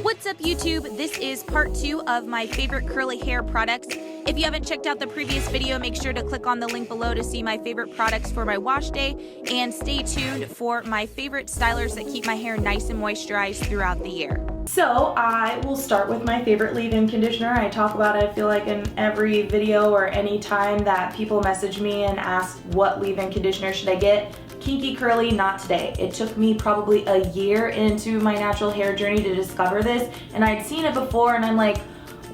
What's up YouTube? This is part 2 of my favorite curly hair products. If you haven't checked out the previous video, make sure to click on the link below to see my favorite products for my wash day, and stay tuned for my favorite stylers that keep my hair nice and moisturized throughout the year. So I will start with my favorite leave-in conditioner. I talk about it, I feel like, in every video or any time that people message me and ask what leave-in conditioner should I get. Kinky curly, not today. It took me probably a year into my natural hair journey to discover this, and I'd seen it before and I'm like,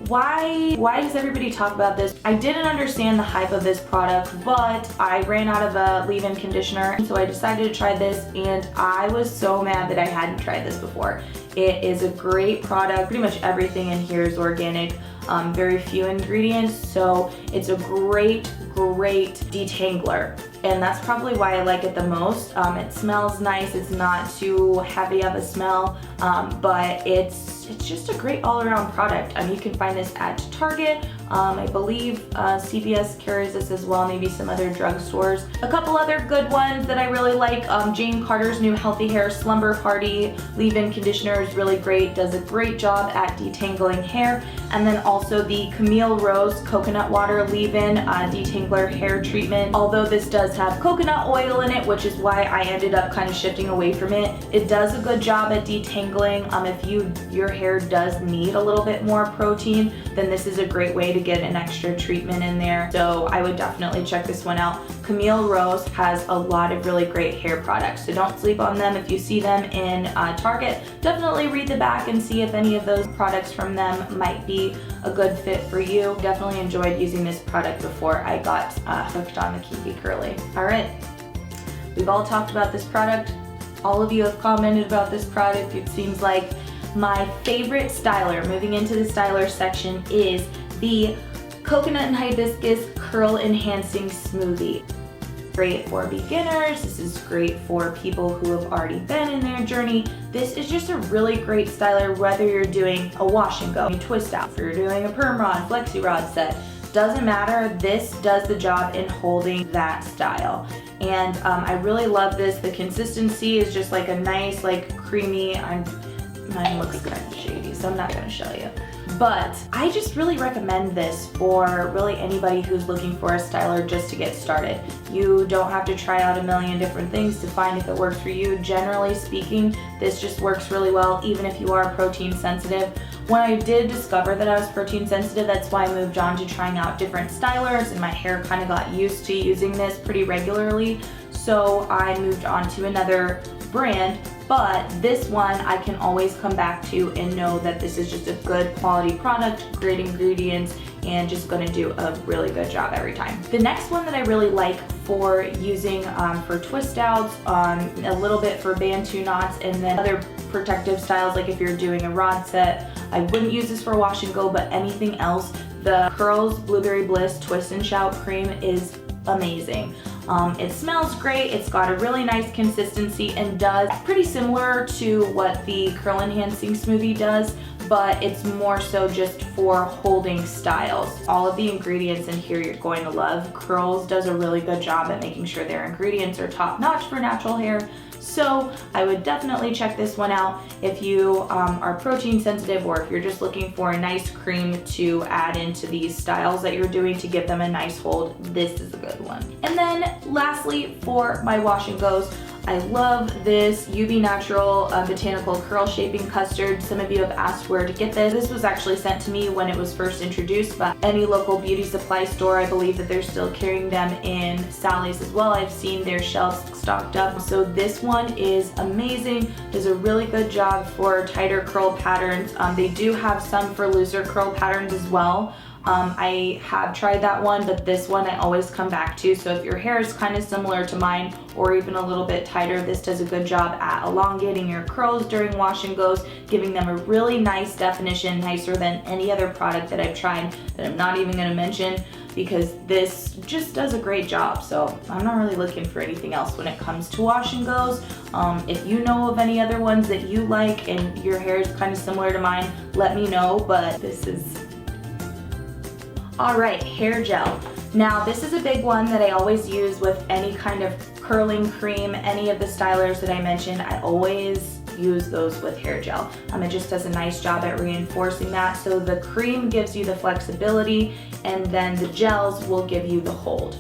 why does everybody talk about this? I didn't understand the hype of this product, but I ran out of a leave-in conditioner, so I decided to try this, and I was so mad that I hadn't tried this before. It is a great product. Pretty much everything in here is organic, very few ingredients, so it's a great detangler. And that's probably why I like it the most. It smells nice, it's not too heavy of a smell, but it's just a great all-around product. You can find this at Target, I believe CVS carries this as well, maybe some other drugstores. A couple other good ones that I really like, Jane Carter's new Healthy Hair Slumber Party leave-in conditioner is really great, does a great job at detangling hair. And then also the Camille Rose Coconut Water Leave-In Detangler Hair Treatment. Although this does have coconut oil in it, which is why I ended up kind of shifting away from it. It does a good job at detangling. If your hair does need a little bit more protein, then this is a great way to get an extra treatment in there. So I would definitely check this one out. Camille Rose has a lot of really great hair products, so don't sleep on them. If you see them in Target, definitely read the back and see if any of those products from them might be a good fit for you. Definitely enjoyed using this product before I got hooked on the Kinky Curly. Alright, we've all talked about this product. All of you have commented about this product. It seems like my favorite styler, moving into the styler section, is the Coconut and Hibiscus Curl Enhancing Smoothie. Great for beginners, this is great for people who have already been in their journey. This is just a really great styler, whether you're doing a wash and go, a twist out, if you're doing a perm rod, flexi rod set, doesn't matter, this does the job in holding that style. And I really love this. The consistency is just like a nice, like creamy, mine looks kind of shady, so I'm not gonna show you. But I just really recommend this for really anybody who's looking for a styler just to get started. You don't have to try out a million different things to find if it works for you. Generally speaking, this just works really well, even if you are protein sensitive. When I did discover that I was protein sensitive, that's why I moved on to trying out different stylers, and my hair kind of got used to using this pretty regularly. So I moved on to another brand, but this one I can always come back to and know that this is just a good quality product, great ingredients, and just gonna do a really good job every time. The next one that I really like for using for twist outs, a little bit for bantu knots, and then other protective styles, like if you're doing a rod set. I wouldn't use this for wash and go, but anything else, the Curls Blueberry Bliss Twist and Shout Cream is amazing. It smells great, it's got a really nice consistency, and does pretty similar to what the Curl Enhancing Smoothie does, but it's more so just for holding styles. All of the ingredients in here you're going to love. Curls does a really good job at making sure their ingredients are top notch for natural hair. So I would definitely check this one out if you are protein sensitive, or if you're just looking for a nice cream to add into these styles that you're doing to give them a nice hold. This is a good one. And then lastly, for my wash and goes, I love this UV Natural Botanical Curl Shaping Custard. Some of you have asked where to get this. This was actually sent to me when it was first introduced by any local beauty supply store. I believe that they're still carrying them in Sally's as well. I've seen their shelves stocked up. So this one is amazing. Does a really good job for tighter curl patterns. They do have some for looser curl patterns as well. I have tried that one, but this one I always come back to. So if your hair is kind of similar to mine, or even a little bit tighter, this does a good job at elongating your curls during wash and goes, giving them a really nice definition, nicer than any other product that I've tried that I'm not even going to mention, because this just does a great job. So I'm not really looking for anything else when it comes to wash and goes. If you know of any other ones that you like and your hair is kind of similar to mine, let me know, but this is... Alright, hair gel. Now this is a big one that I always use with any kind of curling cream, any of the stylers that I mentioned. I always use those with hair gel. It just does a nice job at reinforcing that. So the cream gives you the flexibility, and then the gels will give you the hold.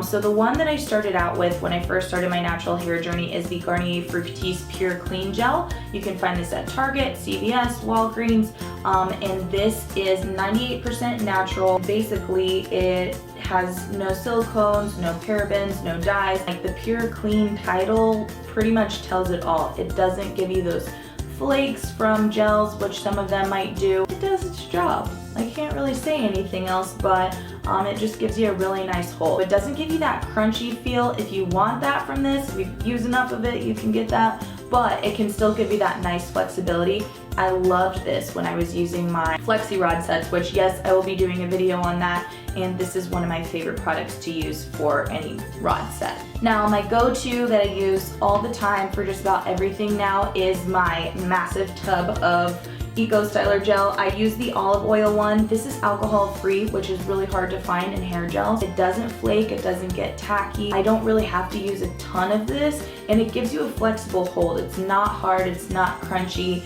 So the one that I started out with when I first started my natural hair journey is the Garnier Fructis Pure Clean Gel. You can find this at Target, CVS, Walgreens, and this is 98% natural. Basically, it has no silicones, no parabens, no dyes. Like the Pure Clean title pretty much tells it all. It doesn't give you those flakes from gels, which some of them might do. It does its job. I can't really say anything else, but it just gives you a really nice hold. It doesn't give you that crunchy feel. If you want that from this, if you use enough of it, you can get that, but it can still give you that nice flexibility. I loved this when I was using my flexi rod sets, which yes, I will be doing a video on that, and this is one of my favorite products to use for any rod set. Now, my go-to that I use all the time for just about everything now is my massive tub of Eco Styler gel. I use the olive oil one. This is alcohol free, which is really hard to find in hair gels. It doesn't flake, it doesn't get tacky. I don't really have to use a ton of this, and it gives you a flexible hold. It's not hard, it's not crunchy,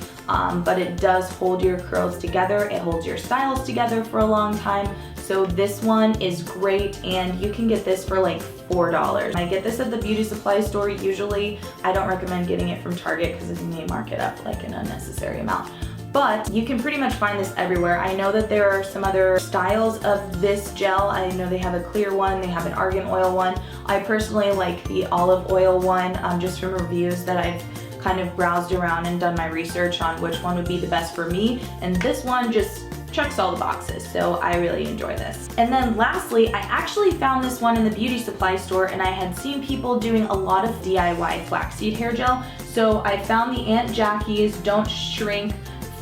but it does hold your curls together. It holds your styles together for a long time. So this one is great, and you can get this for like $4. I get this at the beauty supply store usually. I don't recommend getting it from Target because it may mark it up like an unnecessary amount. But you can pretty much find this everywhere. I know that there are some other styles of this gel. I know they have a clear one, they have an argan oil one. I personally like the olive oil one, just from reviews that I've kind of browsed around and done my research on which one would be the best for me. And this one just checks all the boxes, so I really enjoy this. And then lastly, I actually found this one in the beauty supply store, and I had seen people doing a lot of DIY flaxseed hair gel. So I found the Aunt Jackie's Don't Shrink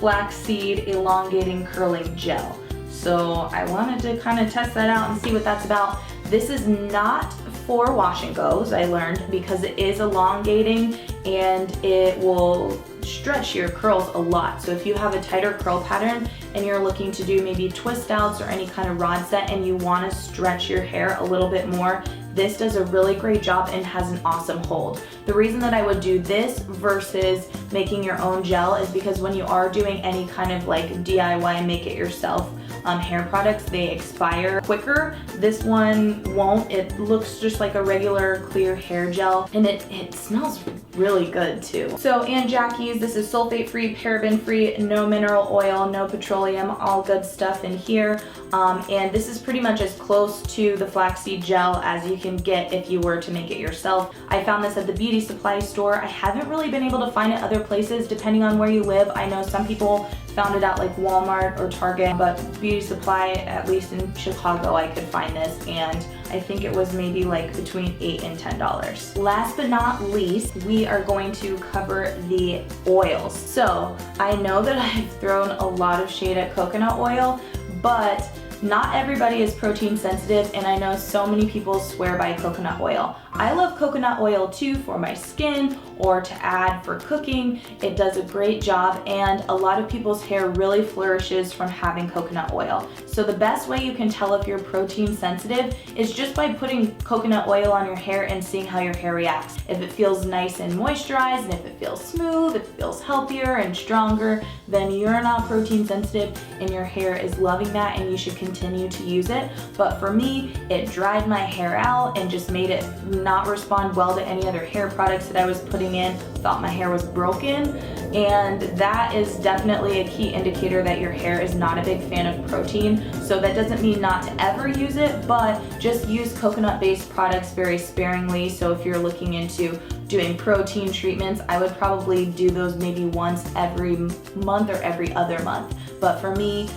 Flaxseed Elongating Curling Gel. So I wanted to kind of test that out and see what that's about. This is not for wash and goes, I learned, because it is elongating and it will stretch your curls a lot. So if you have a tighter curl pattern and you're looking to do maybe twist outs or any kind of rod set and you want to stretch your hair a little bit more, this does a really great job and has an awesome hold. The reason that I would do this versus making your own gel is because when you are doing any kind of like DIY make it yourself hair products, they expire quicker. This one won't. It looks just like a regular clear hair gel, and it smells really good too. So Aunt Jackie's, this is sulfate free, paraben free, no mineral oil, no petroleum, all good stuff in here. And this is pretty much as close to the flaxseed gel as you can get if you were to make it yourself. I found this at the beauty supply store. I haven't really been able to find it other places depending on where you live. I know some people found it at like Walmart or Target, but beauty supply, at least in Chicago, I could find this, and I think it was maybe like between $8 and $10. Last but not least, we are going to cover the oils. So I know that I've thrown a lot of shade at coconut oil, but not everybody is protein sensitive, and I know so many people swear by coconut oil. I love coconut oil too for my skin or to add for cooking. It does a great job, and a lot of people's hair really flourishes from having coconut oil. So the best way you can tell if you're protein sensitive is just by putting coconut oil on your hair and seeing how your hair reacts. If it feels nice and moisturized, and if it feels smooth, if it feels healthier and stronger, then you're not protein sensitive and your hair is loving that, and you should continue to use it. But for me, it dried my hair out and just made it not respond well to any other hair products that I was putting in. Thought my hair was broken, and that is definitely a key indicator that your hair is not a big fan of protein. So that doesn't mean not to ever use it, but just use coconut-based products very sparingly. So if you're looking into doing protein treatments, I would probably do those maybe once every month or every other month. But for me,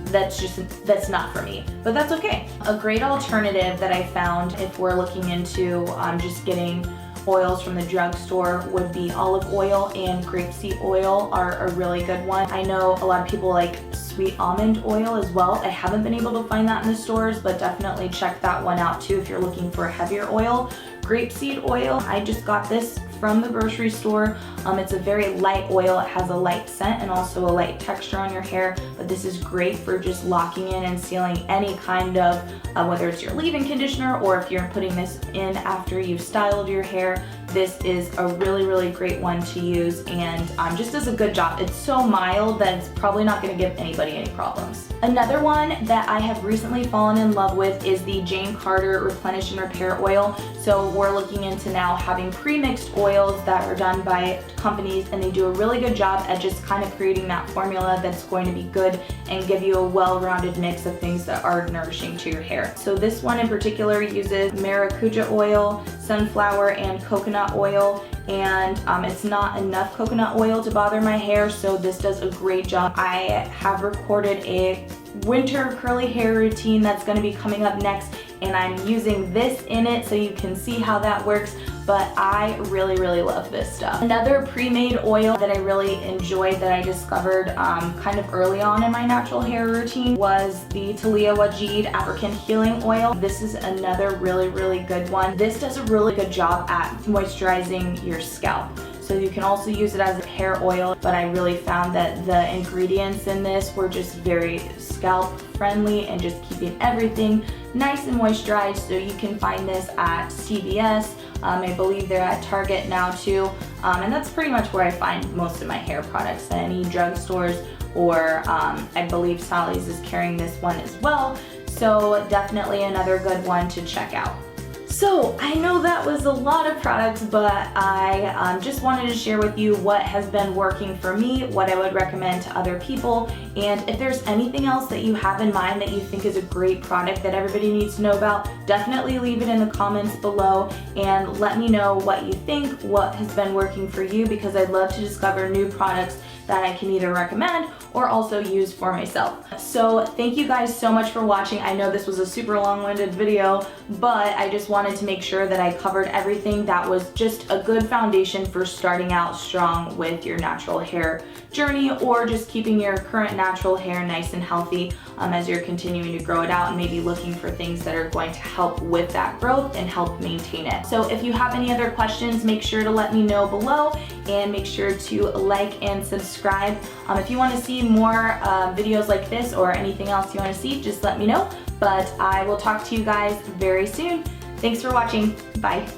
that's not for me, but that's okay. A great alternative that I found if we're looking into just getting oils from the drugstore would be olive oil, and grapeseed oil are a really good one. I know a lot of people like sweet almond oil as well. I haven't been able to find that in the stores, but definitely check that one out too if you're looking for a heavier oil. Grapeseed oil, I just got this from the grocery store. It's a very light oil. It has a light scent and also a light texture on your hair, but this is great for just locking in and sealing any kind of, whether it's your leave-in conditioner or if you're putting this in after you've styled your hair, this is a really great one to use, and just does a good job. It's so mild that it's probably not going to give anybody any problems. Another one that I have recently fallen in love with is the Jane Carter Replenish and Repair Oil. So we're looking into now having pre-mixed oils that are done by companies, and they do a really good job at just kind of creating that formula that's going to be good and give you a well-rounded mix of things that are nourishing to your hair. So this one in particular uses maracuja oil, sunflower, and coconut oil, and it's not enough coconut oil to bother my hair, so this does a great job. I have recorded a winter curly hair routine that's going to be coming up next, and I'm using this in it so you can see how that works, but I really love this stuff. Another pre-made oil that I really enjoyed that I discovered kind of early on in my natural hair routine was the Talia Wajid African Healing Oil. This is another really good one. This does a really good job at moisturizing your scalp. So you can also use it as a hair oil, but I really found that the ingredients in this were just very scalp friendly and just keeping everything nice and moisturized. So you can find this at CVS. I believe they're at Target now too. And that's pretty much where I find most of my hair products, at any drugstores, or I believe Sally's is carrying this one as well. So definitely another good one to check out. So I know that was a lot of products, but I just wanted to share with you what has been working for me, what I would recommend to other people, and if there's anything else that you have in mind that you think is a great product that everybody needs to know about, definitely leave it in the comments below and let me know what you think, what has been working for you, because I'd love to discover new products that I can either recommend or also use for myself. So thank you guys so much for watching. I know this was a super long-winded video, but I just wanted to make sure that I covered everything that was just a good foundation for starting out strong with your natural hair journey, or just keeping your current natural hair nice and healthy as you're continuing to grow it out, and maybe looking for things that are going to help with that growth and help maintain it. So if you have any other questions, make sure to let me know below, and make sure to like and subscribe. If you want to see more videos like this or anything else you want to see, just let me know. But I will talk to you guys very soon. Thanks for watching. Bye.